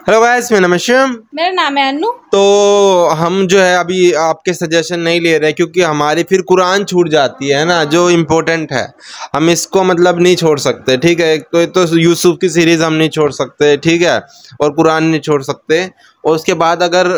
Hello guys, मेरा नाम है शिवम। मेरा नाम है अन्नू। तो हम जो है अभी आपके सजेशन नहीं ले रहे क्योंकि हमारी फिर कुरान छूट जाती है ना, जो इम्पोर्टेंट है। हम इसको मतलब नहीं छोड़ सकते, ठीक है। तो यूसुफ की सीरीज़ हम नहीं छोड़ सकते, ठीक है, और कुरान नहीं छोड़ सकते। और उसके बाद अगर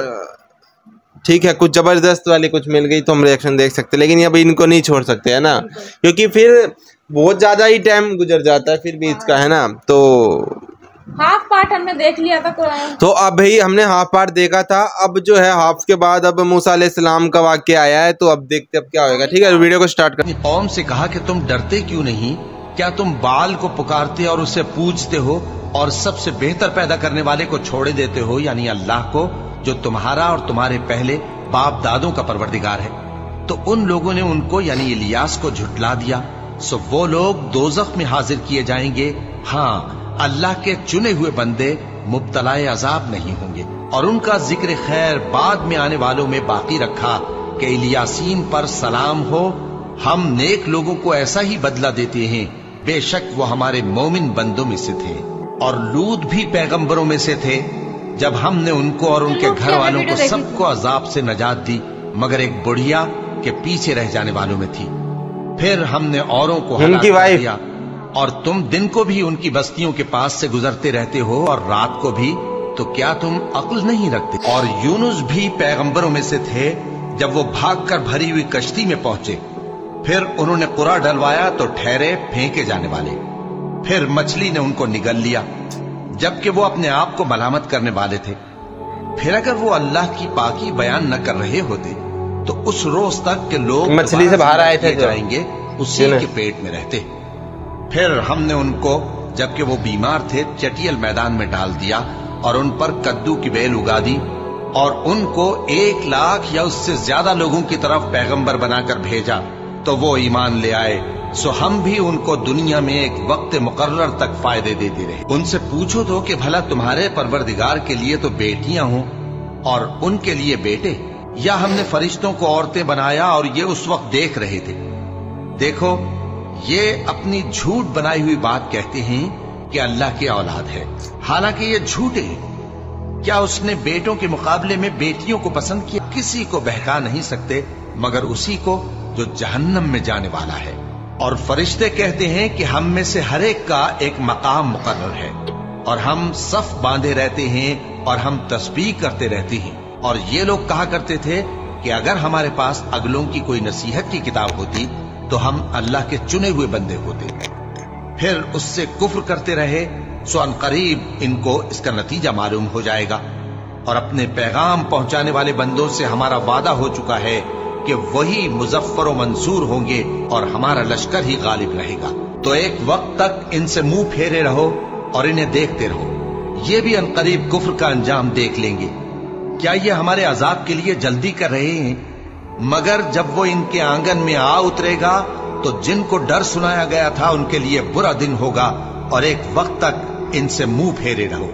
ठीक है कुछ ज़बरदस्त वाली कुछ मिल गई तो हम रिएक्शन देख सकते, लेकिन अभी इनको नहीं छोड़ सकते है ना, क्योंकि फिर बहुत ज़्यादा ही टाइम गुजर जाता है फिर बीच का, है ना। तो हाफ पार्ट हमने देख लिया था कुरान। तो अब भाई हमने हाफ पार्ट देखा था, अब जो है हाफ के बाद अब मूसा अलैहिस्सलाम का वाक़या आया है, तो अब देखते अब क्या होगा। ठीक है, वीडियो को स्टार्ट कर। कौम से कहा कि तुम डरते क्यों नहीं? क्या तुम बाल को पुकारते और उसे पूजते हो और सबसे बेहतर पैदा करने वाले को छोड़े देते हो, यानी अल्लाह को, जो तुम्हारा और तुम्हारे पहले बाप दादों का परवरदिगार है। तो उन लोगों ने उनको यानी इलियास को झुटला दिया, सो वो लोग दोज़ख में हाजिर किए जाएंगे। हाँ, अल्लाह के चुने हुए बंदे मुब्तलाए अजाब नहीं होंगे। और उनका जिक्र खैर बाद में आने वालों में बाकी रखा कि इलियासीन पर सलाम हो, हम नेक लोगों को ऐसा ही बदला देते हैं, बेशक वो हमारे मोमिन बंदों में से थे। और लूत भी पैगंबरों में से थे, जब हमने उनको और उनके घर वालों को सबको अजाब से नजात दी, मगर एक बुढ़िया के पीछे रह जाने वालों में थी। फिर हमने औरों को हलाक कर दिया, और तुम दिन को भी उनकी बस्तियों के पास से गुजरते रहते हो और रात को भी, तो क्या तुम अक्ल नहीं रखते? और यूनुस भी पैगंबरों में से थे, जब वो भागकर भरी हुई कश्ती में पहुंचे, फिर उन्होंने कुरा डलवाया तो ठहरे फेंके जाने वाले। फिर मछली ने उनको निगल लिया, जबकि वो अपने आप को मलामत करने वाले थे। फिर अगर वो अल्लाह की पाकी बयान न कर रहे होते तो उस रोज तक के लोग मछली से बाहर आए थे जाएंगे, उसी के पेट में रहते। फिर हमने उनको, जबकि वो बीमार थे, चटियल मैदान में डाल दिया और उन पर कद्दू की बेल उगा दी, और उनको 1 लाख या उससे ज्यादा लोगों की तरफ पैगंबर बनाकर भेजा, तो वो ईमान ले आए। सो हम भी उनको दुनिया में एक वक्त मुकर्रर तक फायदे देते रहे। उनसे पूछो तो कि भला तुम्हारे परवरदिगार के लिए तो बेटियां हों और उनके लिए बेटे, या हमने फरिश्तों को औरतें बनाया और ये उस वक्त देख रहे थे। देखो, ये अपनी झूठ बनाई हुई बात कहते हैं कि अल्लाह की औलाद है, हालांकि ये झूठे हैं। क्या उसने बेटों के मुकाबले में बेटियों को पसंद किया? किसी को बहका नहीं सकते मगर उसी को जो जहन्नम में जाने वाला है। और फरिश्ते कहते हैं कि हम में से हर एक का एक मकाम मुकर्रर है, और हम सफ बांधे रहते हैं और हम तस्बीह करते रहते हैं। और ये लोग कहा करते थे कि अगर हमारे पास अगलों की कोई नसीहत की किताब होती तो हम अल्लाह के चुने हुए बंदे होते। फिर उससे कुफ्र करते रहे, सो अनकरीब इनको इसका नतीजा मालूम हो जाएगा। और अपने पैगाम पहुंचाने वाले बंदों से हमारा वादा हो चुका है कि वही मुजफ्फर व मंसूर होंगे और हमारा लश्कर ही गालिब रहेगा। तो एक वक्त तक इनसे मुंह फेरे रहो और इन्हें देखते रहो, ये भी अनकरीब कुफ्र का अंजाम देख लेंगे। क्या ये हमारे अजाब के लिए जल्दी कर रहे हैं? मगर जब वो इनके आंगन में आ उतरेगा तो जिनको डर सुनाया गया था उनके लिए बुरा दिन होगा। और एक वक्त तक इनसे मुंह फेरे रहो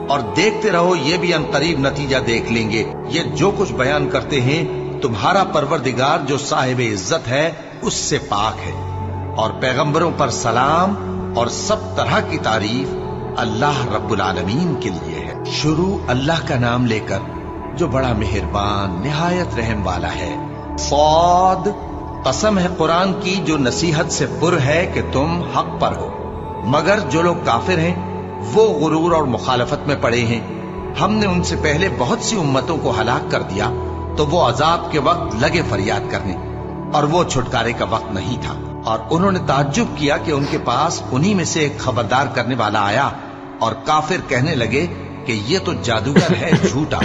और देखते रहो, ये भी अनकरीब नतीजा देख लेंगे। ये जो कुछ बयान करते हैं, तुम्हारा परवरदिगार जो साहिब इज्जत है उससे पाक है। और पैगंबरों पर सलाम और सब तरह की तारीफ अल्लाह रब्बुल आलमीन के लिए है। शुरू अल्लाह का नाम लेकर जो बड़ा मेहरबान निहायत रहम वाला है। सौद, कसम है कुरान की जो नसीहत से पुर है कि तुम हक पर हो। मगर जो लोग काफिर हैं वो गुरूर और मुखालफत में पड़े हैं। हमने उनसे पहले बहुत सी उम्मतों को हलाक कर दिया, तो वो अजाब के वक्त लगे फरियाद करने, और वो छुटकारे का वक्त नहीं था। और उन्होंने ताज्जुब किया कि उनके पास उन्हीं में से एक खबरदार करने वाला आया, और काफिर कहने लगे कि ये तो जादूगर है झूठा।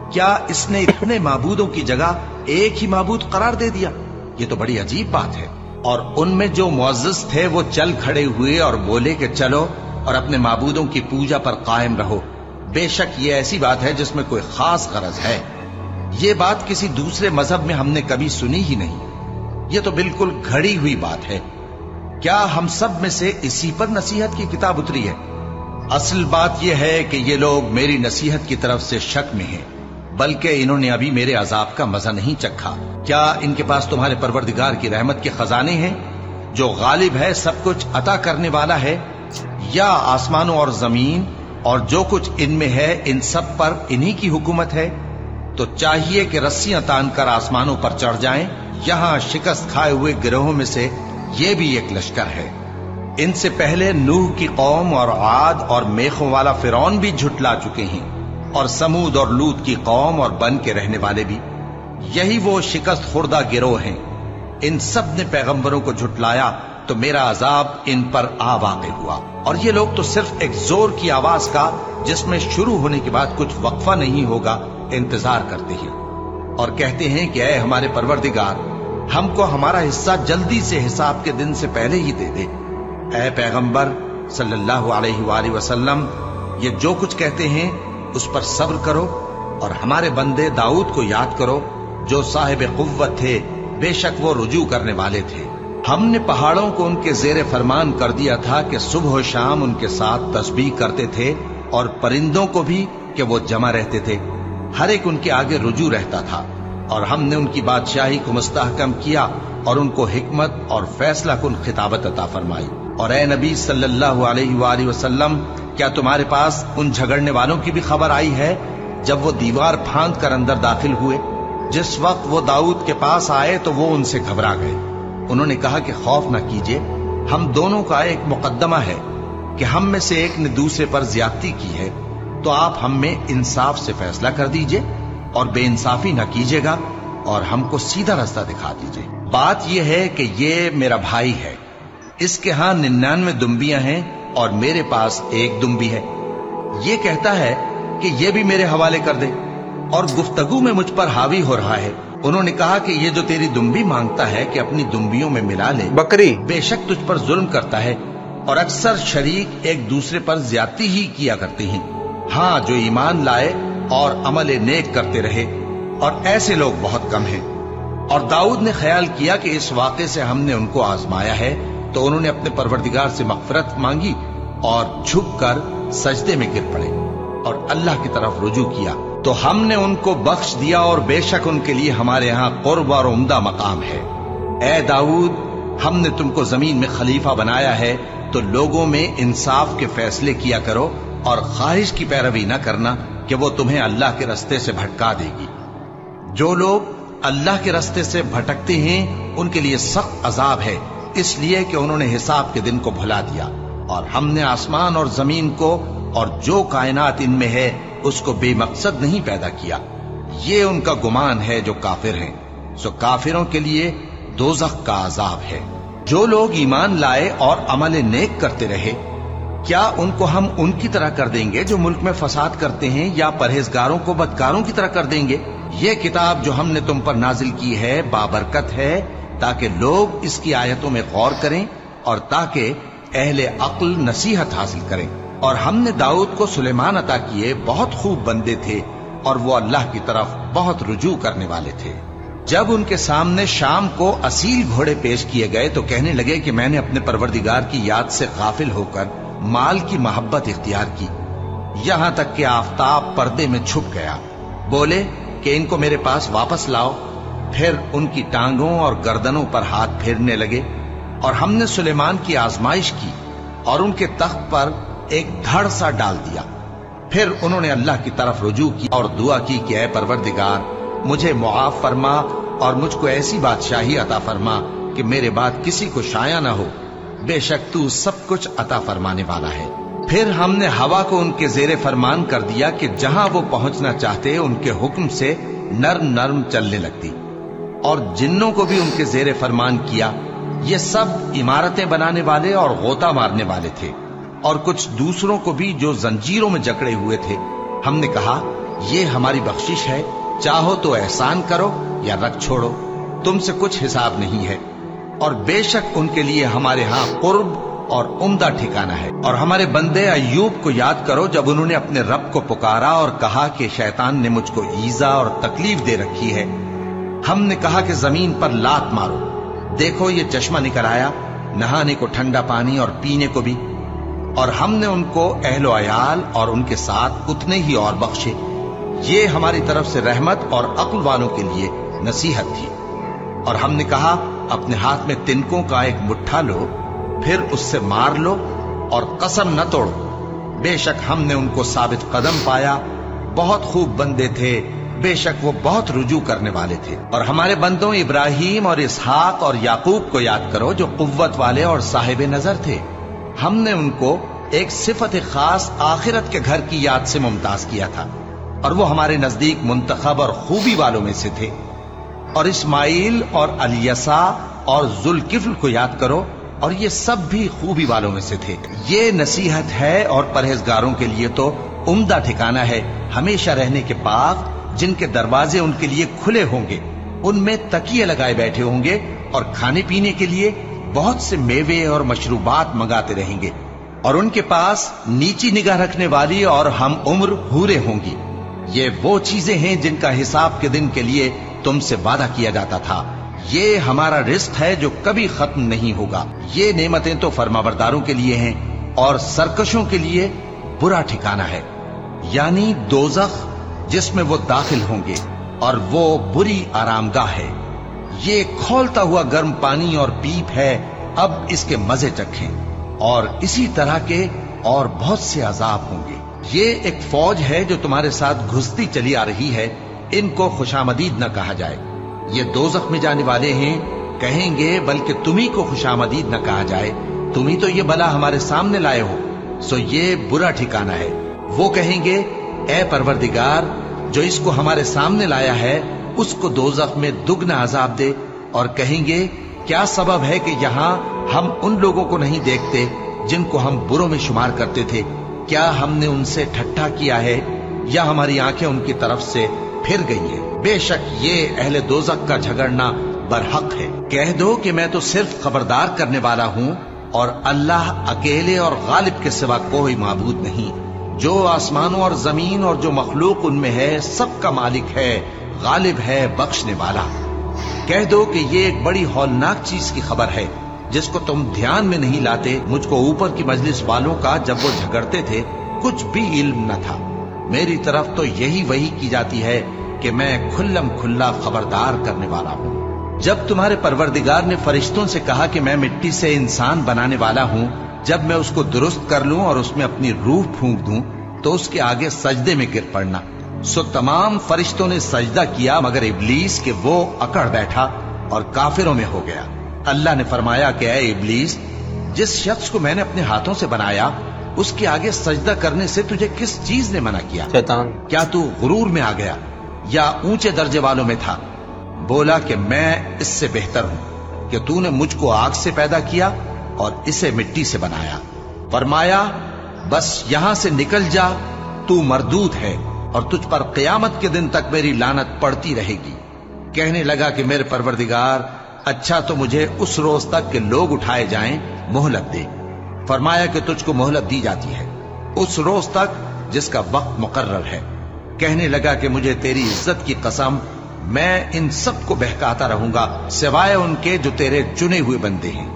क्या इसने इतने माबूदों की जगह एक ही माबूद करार दे दिया? ये तो बड़ी अजीब बात है। और उनमें जो मुअज़्ज़ज़ थे वो चल खड़े हुए और बोले कि चलो और अपने माबूदों की पूजा पर कायम रहो। बेशक ये ऐसी बात है जिसमें कोई खास गरज है। ये बात किसी दूसरे मजहब में हमने कभी सुनी ही नहीं। ये तो बिल्कुल घड़ी हुई बात है। क्या हम सब में से इसी पर नसीहत की किताब उतरी है? असल बात यह है कि ये लोग मेरी नसीहत की तरफ से शक में हैं, बल्कि इन्होंने अभी मेरे अजाब का मजा नहीं चखा। क्या इनके पास तुम्हारे परवरदिगार की रहमत के खजाने हैं, जो गालिब है, सब कुछ अता करने वाला है? या आसमानों और जमीन और जो कुछ इनमें है इन सब पर इन्हीं की हुकूमत है, तो चाहिए कि रस्सियां तानकर आसमानों पर चढ़ जाएं। यहां शिकस्त खाए हुए गिरोहों में से ये भी एक लश्कर है। इनसे पहले नूह की कौम और आद और मेखों वाला फिरौन भी झुटला चुके हैं, और समूद और लूत की कौम और बन के रहने वाले भी। यही वो शिकस्त खुर्दा गिरोह हैं। इन सब ने पैगंबरों को झुटलाया तो मेरा अजाब इन पर आ वाक़े हुआ। और ये लोग तो सिर्फ एक जोर की आवाज का, जिसमें शुरू होने के बाद कुछ वक्फा नहीं होगा, इंतजार करते हैं और कहते हैं कि ऐ हमारे परवरदिगार, हमको हमारा हिस्सा जल्दी से हिसाब के दिन से पहले ही दे दे। ऐ पैगंबर सल्लल्लाहु अलैहि वसल्लम, ये जो कुछ कहते हैं उस पर सब्र करो और हमारे बंदे दाऊद को याद करो, जो साहिब कुव्वत थे, बेशक वो रुजू करने वाले थे। हमने पहाड़ों को उनके जेरे फरमान कर दिया था कि सुबह शाम उनके साथ तस्बीह करते थे, और परिंदों को भी कि वो जमा रहते थे, हर एक उनके आगे रुजू रहता था। और हमने उनकी बादशाही को मुस्तहकम किया और उनको हिकमत और फैसला कुन खिताबत अता फरमाई। और ए नबी सल्लल्लाहु अलैहि वसल्लम, क्या तुम्हारे पास उन झगड़ने वालों की भी खबर आई है जब वो दीवार फांद कर अंदर दाखिल हुए? जिस वक्त वो दाऊद के पास आए तो वो उनसे घबरा गए। उन्होंने कहा कि खौफ न कीजिए, हम दोनों का एक मुकद्दमा है कि हम में से एक ने दूसरे पर ज्यादती की है, तो आप हम में इंसाफ से फैसला कर दीजिए और बेइंसाफी न कीजिएगा और हमको सीधा रास्ता दिखा दीजिए। बात यह है कि ये मेरा भाई है, इसके यहां 99 दुम्बियां हैं और मेरे पास एक दुम्बी है। ये कहता है कि ये भी मेरे हवाले कर दे, और गुफ्तगू में मुझ पर हावी हो रहा है। उन्होंने कहा कि ये जो तेरी दुम्बी मांगता है कि अपनी दुम्बियों में मिला ले, बकरी, बेशक तुझ पर जुल्म करता है, और अक्सर शरीक एक दूसरे पर ज्यादती ही किया करते हैं। हाँ, जो ईमान लाए और अमल नेक करते रहे, और ऐसे लोग बहुत कम हैं। और दाऊद ने ख्याल किया कि इस वाक़े से हमने उनको आजमाया है, तो उन्होंने अपने परवरदिगार से मग़फ़िरत मांगी और झुककर सजदे में गिर पड़े और अल्लाह की तरफ रुजू किया, तो हमने उनको बख्श दिया, और बेशक उनके लिए हमारे यहाँ कुर्ब और उम्दा मकाम है। ए दाऊद, हमने तुमको जमीन में खलीफा बनाया है, तो लोगों में इंसाफ के फैसले किया करो और ख्वाहिश की पैरवी न करना कि वो तुम्हें अल्लाह के रास्ते से भटका देगी। जो लोग अल्लाह के रास्ते से भटकते हैं उनके लिए सख्त अजाब है, इसलिए कि उन्होंने हिसाब के दिन को भुला दिया। और हमने आसमान और जमीन को और जो कायनात इनमें है उसको बेमकसद नहीं पैदा किया। ये उनका गुमान है जो काफिर हैं। सो काफिरों के लिए दोज़ख का अजाब है। जो लोग ईमान लाए और अमल नेक करते रहे, क्या उनको हम उनकी तरह कर देंगे जो मुल्क में फसाद करते हैं, या परहेजगारों को बदकारों की तरह कर देंगे? ये किताब जो हमने तुम पर नाजिल की है बाबरकत है, ताकि लोग इसकी आयतों में गौर करें और ताकि अहले अक्ल नसीहत हासिल करें। और हमने दाऊद को सुलेमान अता किए, बहुत खूब बंदे थे और वो अल्लाह की तरफ बहुत रुजू करने वाले थे। जब उनके सामने शाम को असील घोड़े पेश किए गए तो कहने लगे कि मैंने अपने परवरदिगार की याद से गाफिल होकर माल की मोहब्बत इख्तियार की, यहां तक कि आफताब पर्दे में छुप गया। बोले कि इनको मेरे पास वापस लाओ। फिर उनकी टांगों और गर्दनों पर हाथ फेरने लगे, और हमने सुलेमान की आजमाइश की और उनके तख्त पर एक धड़ सा डाल दिया। फिर उन्होंने अल्लाह की तरफ रुजू की और दुआ की कि ऐ परवरदिगार, मुझे मुआफ फरमा और मुझको ऐसी बादशाही अता फरमा कि मेरे बाद किसी को शाया न हो, बेशक तू सब कुछ अता फरमाने वाला है। फिर हमने हवा को उनके जेरे फरमान कर दिया कि जहां वो पहुंचना चाहते उनके हुक्म से नर्म नर्म चलने लगती, और जिन्नों को भी उनके जेरे फरमान किया। ये सब इमारतें बनाने वाले और गोता मारने वाले थे, और कुछ दूसरों को भी जो जंजीरों में जकड़े हुए थे। हमने कहा ये हमारी बख्शिश है, चाहो तो एहसान करो या रख छोड़ो, तुमसे कुछ हिसाब नहीं है। और बेशक उनके लिए हमारे यहाँ कुर्ब और उम्दा ठिकाना है। और हमारे बंदे अय्यूब को याद करो, जब उन्होंने अपने रब को पुकारा और कहा कि शैतान ने मुझको ईजा और तकलीफ दे रखी है। हमने कहा कि जमीन पर लात मारो, देखो ये चश्मा निकल आया, नहाने को ठंडा पानी और पीने को भी। और हमने उनको अहलो अयाल और उनके साथ उतने ही और बख्शे। ये हमारी तरफ से रहमत और अक्ल वालों के लिए नसीहत थी। और हमने कहा अपने हाथ में तिनकों का एक मुट्ठा लो, फिर उससे मार लो और कसम न तोड़ो, بے شک ہم نے ان کو ثابت قدم پایا، بہت خوب بندے تھے، بے شک وہ بہت رجوع کرنے والے تھے۔ اور ہمارے بندوں ابراہیم اور اسحاق اور یعقوب کو یاد کرو جو قوت والے اور صاحب نظر تھے۔ ہم نے ان کو ایک صفت خاص آخرت کے گھر کی یاد سے ممتاز کیا تھا، اور وہ ہمارے نزدیک منتخب اور خوبی والوں میں سے تھے۔ اور اسماعیل اور الیسع اور ذوالکفل کو یاد کرو، اور یہ سب بھی خوبی والوں میں سے تھے۔ یہ نصیحت ہے اور پرہیزگاروں کے لیے تو عمدہ ٹھکانہ ہے، ہمیشہ رہنے کے باغ جن کے دروازے ان کے لیے کھلے ہوں گے، ان میں تکیے لگائے بیٹھے ہوں گے، اور کھانے پینے کے لیے بہت سے میوے اور مشروبات منگاتے رہیں گے، اور ان کے پاس نیچی نگاہ رکھنے والی اور ہم عمر حوریں ہوں گی۔ یہ وہ چیزیں ہیں جن کا حساب کے دن کے لیے تم سے وعدہ کیا جاتا تھا۔ یہ ہمارا رزق ہے جو کبھی ختم نہیں ہوگا۔ یہ نعمتیں تو فرمانبرداروں کے لیے ہیں، اور سرکشوں کے لیے برا ٹھکانہ ہے، یعنی دوزخ جس میں وہ داخل ہوں گے، اور وہ بری آرامگاہ ہے۔ یہ کھولتا ہوا گرم پانی اور پیپ ہے، اب اس کے مزے چکھیں۔ اور اسی طرح کے اور بہت سے عذاب ہوں گے۔ یہ ایک فوج ہے جو تمہارے ساتھ گھستی چلی آ رہی ہے، ان کو خوشامدید نہ کہا جائے۔ یہ دوزخ میں جانے والے ہیں، کہیں گے بلکہ تمہیں کو خوشامدید نہ کہا جائے، تمہیں تو یہ بلا ہمارے سامنے لائے ہو، سو یہ برا ٹھکانہ ہے۔ وہ کہیں گے اے پروردگار جو اس کو ہمارے سامنے لایا ہے اس کو دوزخ میں دگنا عذاب دے، اور کہیں گے کیا سبب ہے کہ یہاں ہم ان لوگوں کو نہیں دیکھتے جن کو ہم بروں میں شمار کرتے تھے؟ کیا ہم نے ان سے ٹھٹھا کیا ہے، یا ہماری آنکھیں ان کی طرف سے پھر گئی ہیں؟ بے شک یہ اہل دوزخ کا جھگڑنا برحق ہے۔ کہہ دو کہ میں تو صرف خبردار کرنے والا ہوں، اور اللہ اکیلے اور غالب کے سوا کوئی معبود نہیں۔ جو آسمانوں اور زمین اور جو مخلوق ان میں ہے سب کا مالک ہے، غالب ہے، بخشنے والا۔ کہہ دو کہ یہ ایک بڑی ہولناک چیز کی خبر ہے جس کو تم دھیان میں نہیں لاتے۔ مجھ کو اوپر کی مجلس والوں کا جب وہ جھگڑتے تھے کچھ بھی علم نہ تھا، میری طرف تو یہی وحی کی جاتی ہے کہ میں کھلم کھلا خبردار کرنے والا ہوں۔ جب تمہارے پروردگار نے فرشتوں سے کہا کہ میں مٹی سے انسان بنانے والا ہوں، جب میں اس کو درست کر لوں اور اس میں اپنی روح پھونک دوں تو اس کے آگے سجدے میں گر پڑنا، سو تمام فرشتوں نے سجدہ کیا مگر ابلیس کہ وہ اکڑ بیٹھا اور کافروں میں ہو گیا۔ اللہ نے فرمایا کہ اے ابلیس، جس شخص کو میں نے اپنے ہاتھوں سے بنایا اس کے آگے سجدہ کرنے سے تجھے کس چیز نے منع کیا؟ شیطان۔ کیا تو غرور میں آ گیا یا اونچے درجے والوں میں تھا؟ بولا کہ میں اس سے بہتر ہوں کہ تو نے مجھ کو آگ سے پیدا کیا اور اسے مٹی سے بنایا۔ فرمایا بس یہاں سے نکل جا، تو مردود ہے اور تجھ پر قیامت کے دن تک میری لعنت پڑتی رہے گی۔ کہنے لگا کہ میرے پروردگار، اچھا تو مجھے اس روز تک کہ لوگ اٹھائے جائیں مہلت دے۔ فرمایا کہ تجھ کو مہلت دی جاتی ہے اس روز تک جس کا وقت مقرر ہے۔ کہنے لگا کہ مجھے تیری عزت کی قسم، میں ان سب کو بہکاتا رہوں گا سوائے ان کے جو تیرے چنے ہوئے بندے ہیں۔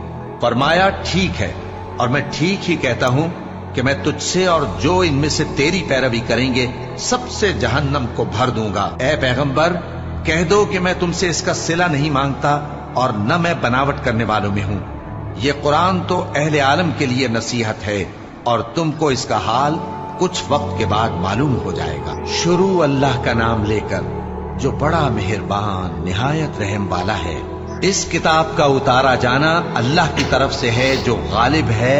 فرمایا ٹھیک ہے، اور میں ٹھیک ہی کہتا ہوں کہ میں تجھ سے اور جو ان میں سے تیری پیروی کریں گے سب سے جہنم کو بھر دوں گا۔ اے پیغمبر کہہ دو کہ میں تم سے اس کا صلہ نہیں مانگتا اور نہ میں بناوٹ کرنے والوں میں ہوں۔ یہ قرآن تو اہل عالم کے لیے نصیحت ہے، اور تم کو اس کا حال کچھ وقت کے بعد معلوم ہو جائے گا۔ شروع اللہ کا نام لے کر جو بڑا مہربان نہایت رحم والا ہے۔ اس کتاب کا اتارا جانا اللہ کی طرف سے ہے جو غالب ہے،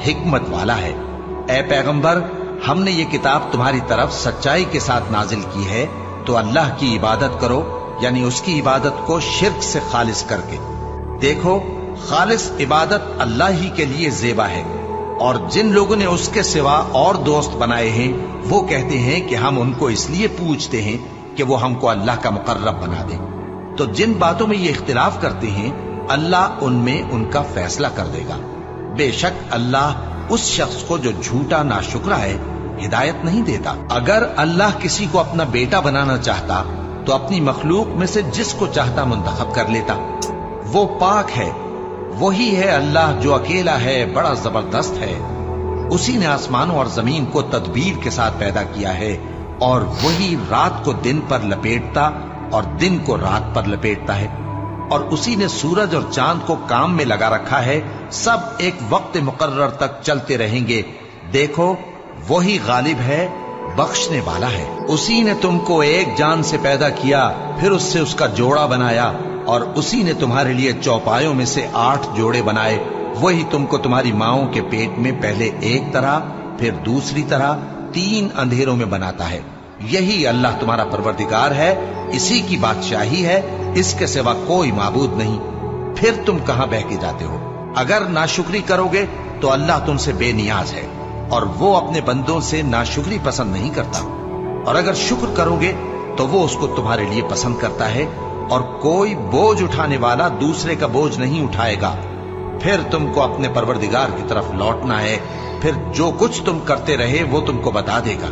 حکمت والا ہے۔ اے پیغمبر، ہم نے یہ کتاب تمہاری طرف سچائی کے ساتھ نازل کی ہے، تو اللہ کی عبادت کرو، یعنی اس کی عبادت کو شرک سے خالص کر کے۔ دیکھو خالص عبادت اللہ ہی کے لیے زیبا ہے، اور جن لوگوں نے اس کے سوا اور دوست بنائے ہیں وہ کہتے ہیں کہ ہم ان کو اس لیے پوچھتے ہیں کہ وہ ہم کو اللہ کا مقرب بنا دیں۔ تو جن باتوں میں یہ اختلاف کرتے ہیں اللہ ان میں ان کا فیصلہ کر دے گا۔ بے شک اللہ اس شخص کو جو جھوٹا ناشکرا ہے ہدایت نہیں دیتا۔ اگر اللہ کسی کو اپنا بیٹا بنانا چاہتا تو اپنی مخلوق میں سے جس کو چاہتا منتخب کر لیتا۔ وہ پاک ہے، وہی ہے اللہ جو اکیلا ہے، بڑا زبردست ہے۔ اسی نے آسمانوں اور زمین کو تدبیر کے ساتھ پیدا کیا ہے، اور وہی رات کو دن پر لپیٹتا اور دن کو رات پر لپیٹتا ہے، اور اسی نے سورج اور چاند کو کام میں لگا رکھا ہے، سب ایک وقت مقرر تک چلتے رہیں گے۔ دیکھو वही गालिब है, बख्शने वाला है। उसी ने तुमको एक जान से पैदा किया, फिर उससे उसका जोड़ा बनाया, और उसी ने तुम्हारे लिए चौपायों में से 8 जोड़े बनाए। वही तुमको तुम्हारी माओं के पेट में पहले एक तरह, फिर दूसरी तरह 3 अंधेरों में बनाता है। यही अल्लाह तुम्हारा परवरदिगार है, इसी की बादशाही है, इसके सिवा कोई माबूद नहीं। फिर तुम कहां बहके जाते हो? अगर नाशुक्री करोगे तो अल्लाह तुमसे बेनियाज है, और वो अपने बंदों से नाशुक्री पसंद नहीं करता। और अगर शुक्र करोगे तो वो उसको तुम्हारे लिए पसंद करता है, और कोई बोझ उठाने वाला दूसरे का बोझ नहीं उठाएगा। फिर तुमको अपने परवरदिगार की तरफ लौटना है, फिर जो कुछ तुम करते रहे वो तुमको बता देगा।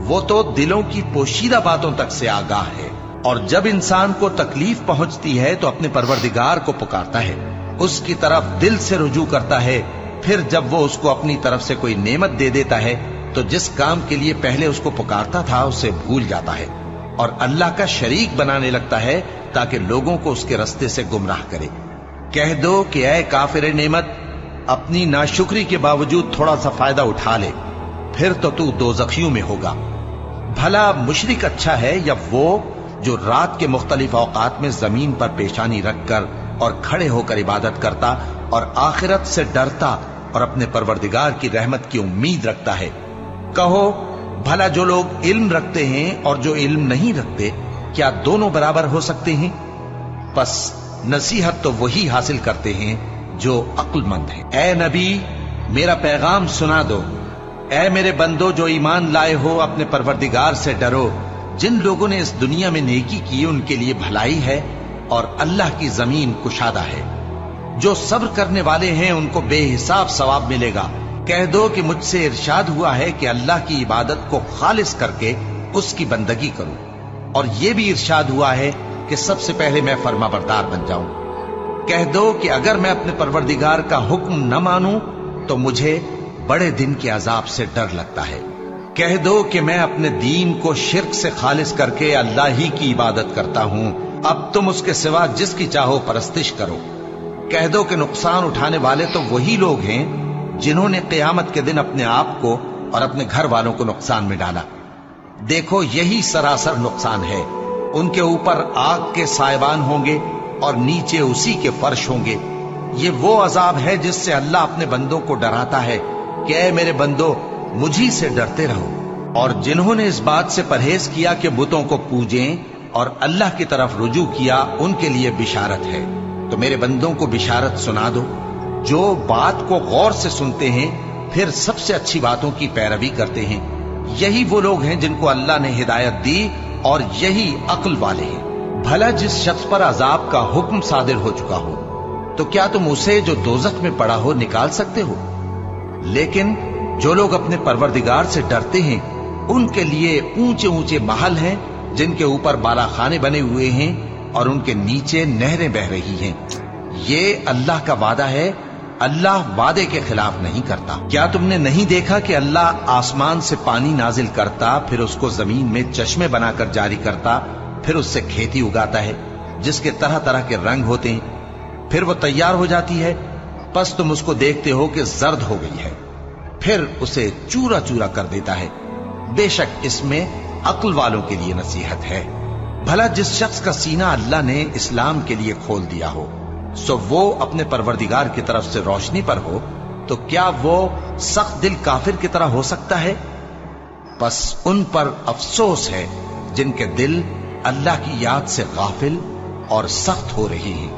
वो तो दिलों की पोशीदा बातों तक से आगाह है। और जब इंसान को तकलीफ पहुंचती है तो अपने परवरदिगार को पुकारता है, उसकी तरफ दिल से रुजू करता है। फिर जब वो उसको अपनी तरफ से कोई नेमत दे देता है तो जिस काम के लिए पहले उसको पुकारता था उसे भूल जाता है, और अल्लाह का शरीक बनाने लगता है ताकि लोगों को उसके रास्ते से गुमराह करे। कह दो कि ऐ काफिर नेमत, अपनी नाशुक्री के बावजूद थोड़ा सा फायदा उठा ले, फिर तो तू दोज़खियों में होगा। भला मुशरिक अच्छा है या वो जो रात के मुख्तलिफ औकात में जमीन पर पेशानी रखकर और खड़े होकर इबादत करता और आखिरत से डरता और अपने परवरदिगार की रहमत की उम्मीद रखता है। कहो, भला जो लोग इल्म रखते हैं और जो इल्म नहीं रखते, क्या दोनों बराबर हो सकते हैं? बस नसीहत तो वही हासिल करते हैं जो अक्लमंद हैं। ए नबी, मेरा पैगाम सुना दो। ए मेरे बंदो जो ईमान लाए हो, अपने परवरदिगार से डरो। जिन लोगों ने इस दुनिया में नेकी की उनके लिए भलाई है, और अल्लाह की जमीन कुशादा है। जो सब्र करने वाले हैं उनको बेहिसाब सवाब मिलेगा। कह दो कि मुझसे इरशाद हुआ है कि अल्लाह की इबादत को खालिस करके उसकी बंदगी करूं, और यह भी इरशाद हुआ है कि सबसे पहले मैं फर्माबरदार बन जाऊं। कह दो कि अगर मैं अपने परवरदिगार का हुक्म न मानूं तो मुझे बड़े दिन के अजाब से डर लगता है। कह दो कि मैं अपने दीन को शिर्क से खालिस करके अल्लाह ही की इबादत करता हूं, अब तुम उसके सिवा जिसकी चाहो परस्तिश करो। कह दो कि नुकसान उठाने वाले तो वही लोग हैं जिन्होंने क़यामत के दिन अपने आप को और अपने घर वालों को नुकसान में डाला। देखो, यही सरासर नुकसान है। उनके ऊपर आग के सायबान होंगे और नीचे उसी के फर्श होंगे। ये वो अजाब है जिससे अल्लाह अपने बंदों को डराता है कि ऐ मेरे बंदो, मुझी से डरते रहो। और जिन्होंने इस बात से परहेज किया कि बुतों को पूजें और अल्लाह की तरफ रुजू किया, उनके लिए बिशारत है। तो मेरे बंदों को बिशारत सुना दो जो बात को गौर से सुनते हैं, फिर सबसे अच्छी बातों की पैरवी करते हैं। यही वो लोग हैं जिनको अल्लाह ने हिदायत दी, और यही अक्ल वाले हैं। भला जिस शख्स पर अजाब का हुक्म सादिर हो चुका हो, तो क्या तुम उसे जो दोज़ख में पड़ा हो निकाल सकते हो? लेकिन जो लोग अपने परवरदिगार से डरते हैं, उनके लिए ऊंचे ऊंचे महल हैं जिनके ऊपर बालाखाने बने हुए हैं और उनके नीचे नहरें बह रही हैं। ये अल्लाह का वादा है, अल्लाह वादे के खिलाफ नहीं करता। क्या तुमने नहीं देखा कि अल्लाह आसमान से पानी नाजिल करता, फिर उसको जमीन में चश्मे बनाकर जारी करता, फिर उससे खेती उगाता है जिसके तरह तरह के रंग होते हैं, फिर वो तैयार हो जाती है। बस तुम उसको देखते हो कि जर्द हो गई है, फिर उसे चूरा चूरा कर देता है। बेशक इसमें अक्ल वालों के लिए नसीहत है। भला जिस शख्स का सीना अल्लाह ने इस्लाम के लिए खोल दिया हो, सो वो अपने परवरदिगार की तरफ से रोशनी पर हो, तो क्या वो सख्त दिल काफिर की तरह हो सकता है? बस उन पर अफसोस है जिनके दिल अल्लाह की याद से गाफिल और सख्त हो रही हैं,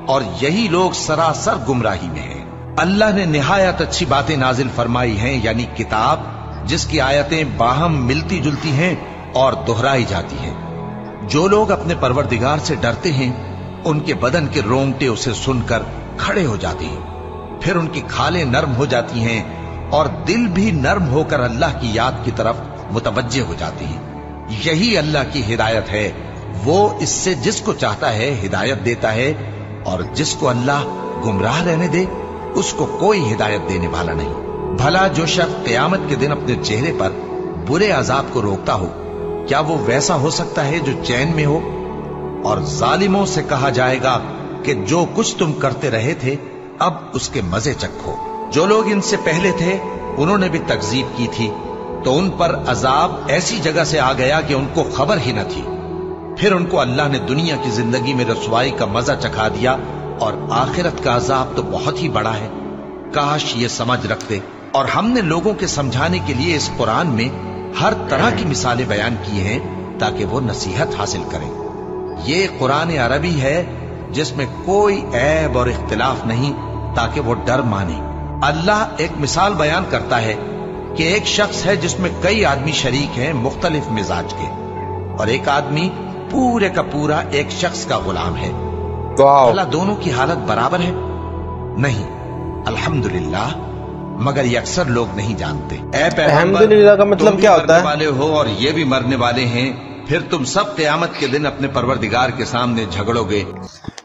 और यही लोग सरासर गुमराही में हैं। अल्लाह ने निहायत अच्छी बातें नाजिल फरमाई हैं, यानी किताब जिसकी आयतें बाहम मिलती जुलती हैं और दोहराई जाती हैं। जो लोग अपने परवरदिगार से डरते हैं, उनके बदन के रोंगटे उसे सुनकर खड़े हो जाते हैं, फिर उनकी खालें नर्म हो जाती हैं और दिल भी नर्म होकर अल्लाह की याद की तरफ मुतवज्जे हो जाती हैं। यही अल्लाह की हिदायत है। वो इससे जिसको चाहता है हिदायत देता है, और जिसको अल्लाह गुमराह रहने दे उसको कोई हिदायत देने वाला नहीं। भला जो शख्स क़यामत के दिन अपने चेहरे पर बुरे अजाब को रोकता हो, क्या वो वैसा हो सकता है जो चैन में हो? और जालिमों से कहा जाएगा कि जो कुछ तुम करते रहे थे, अब उसके मजे चखो। जो लोग इनसे पहले थे उन्होंने भी तकजीब की थी, तो उन पर अजाब ऐसी जगह से आ गया कि उनको खबर ही न थी। फिर उनको अल्लाह ने दुनिया की जिंदगी में रसवाई का मजा चखा दिया और आखिरत का अजाब तो बहुत ही बड़ा है। काश ये समझ रखते। और हमने लोगों के समझाने के लिए इस कुरान में हर तरह की मिसालें बयान की हैं ताकि वो नसीहत हासिल करें। ये कुरान अरबी है जिसमें कोई ऐब और इख्तिलाफ नहीं, ताकि वो डर माने। अल्लाह एक मिसाल बयान करता है कि एक शख्स है जिसमें कई आदमी शरीक हैं मुख्तलिफ मिजाज के, और एक आदमी पूरे का पूरा एक शख्स का गुलाम है। भला दोनों की हालत बराबर है? नहीं, अल्हम्दुलिल्लाह, मगर ये अक्सर लोग नहीं जानते। ऐ पैगंबर, अल्हम्दुलिल्लाह का मतलब क्या होता है? वाले हो और ये भी मरने वाले हैं, फिर तुम सब क़यामत के दिन अपने परवरदिगार के सामने झगड़ोगे।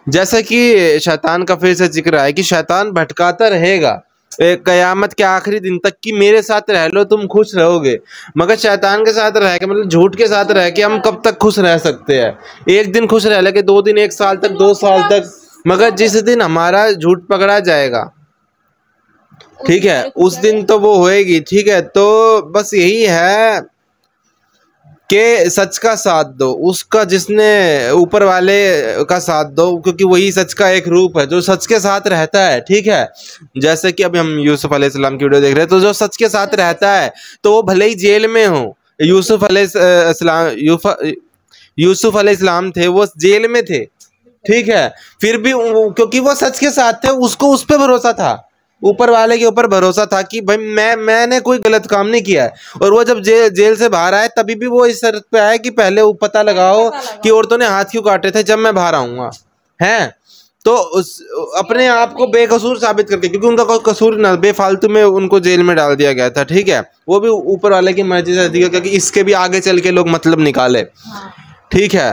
जैसे कि शैतान का फिर से जिक्र है कि शैतान भटकाता रहेगा क़यामत के आखिरी दिन तक कि मेरे साथ रह लो तुम खुश रहोगे। मगर शैतान के साथ रह के मतलब झूठ के साथ रह के हम कब तक खुश रह सकते हैं? एक दिन खुश रह लेके 2 दिन, 1 साल तक, 2 साल तक, मगर जिस दिन हमारा झूठ पकड़ा जाएगा, ठीक है, उस दिन तो वो होएगी। ठीक है, तो बस यही है कि सच का साथ दो, उसका जिसने ऊपर वाले का साथ दो, क्योंकि वही सच का एक रूप है जो सच के साथ रहता है। ठीक है, जैसे कि अभी हम यूसुफ अलैहिस्सलाम की वीडियो देख रहे हैं, तो जो सच के साथ रहता है तो वो भले ही जेल में हो। यूसुफ अलैहिस्सलाम थे, वो जेल में थे, ठीक है, फिर भी क्योंकि वो सच के साथ थे, उसको उस पर भरोसा था, ऊपर वाले के ऊपर भरोसा था कि भाई मैंने कोई गलत काम नहीं किया है। और वो जब जेल से बाहर आए तभी भी वो इस शर्त पे आया कि पहले वो पता लगाओ कि औरतों ने हाथ क्यों काटे थे जब मैं बाहर आऊंगा, हैं। तो अपने आप को बेकसूर साबित करके, क्योंकि उनका कोई कसूर ना, बेफालतू में उनको जेल में डाल दिया गया था। ठीक है, वो भी ऊपर वाले की मर्जी से दिया, क्योंकि इसके भी आगे चल के लोग मतलब निकाले। ठीक है,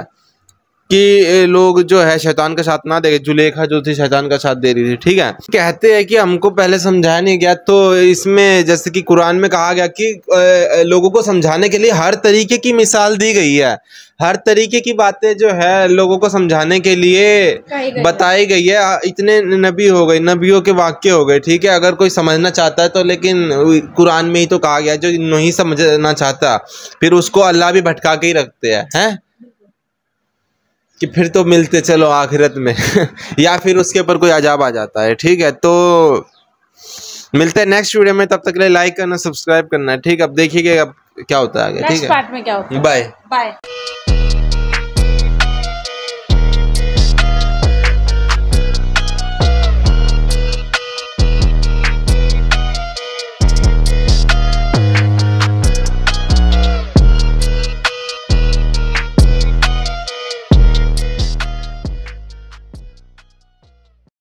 कि लोग जो है शैतान का साथ ना दे। जुलेखा जो थी शैतान का साथ दे रही थी। ठीक है, कहते हैं कि हमको पहले समझाया नहीं गया, तो इसमें जैसे कि कुरान में कहा गया कि लोगों को समझाने के लिए हर तरीके की मिसाल दी गई है, हर तरीके की बातें जो है लोगों को समझाने के लिए बताई गई है। इतने नबी हो गए, नबियों के वाक्य हो गए। ठीक है, अगर कोई समझना चाहता है तो, लेकिन कुरान में ही तो कहा गया, जो नहीं समझना चाहता फिर उसको अल्लाह भी भटका के ही रखते हैं कि फिर तो मिलते चलो आखिरत में या फिर उसके ऊपर कोई अजाब आ जाता है। ठीक है, तो मिलते हैं नेक्स्ट वीडियो में, तब तक के लिए लाइक करना, सब्सक्राइब करना है। ठीक है, अब देखिएगा अब क्या होता है आगे। ठीक है, नेक्स्ट पार्ट में क्या होता है। Bye bye.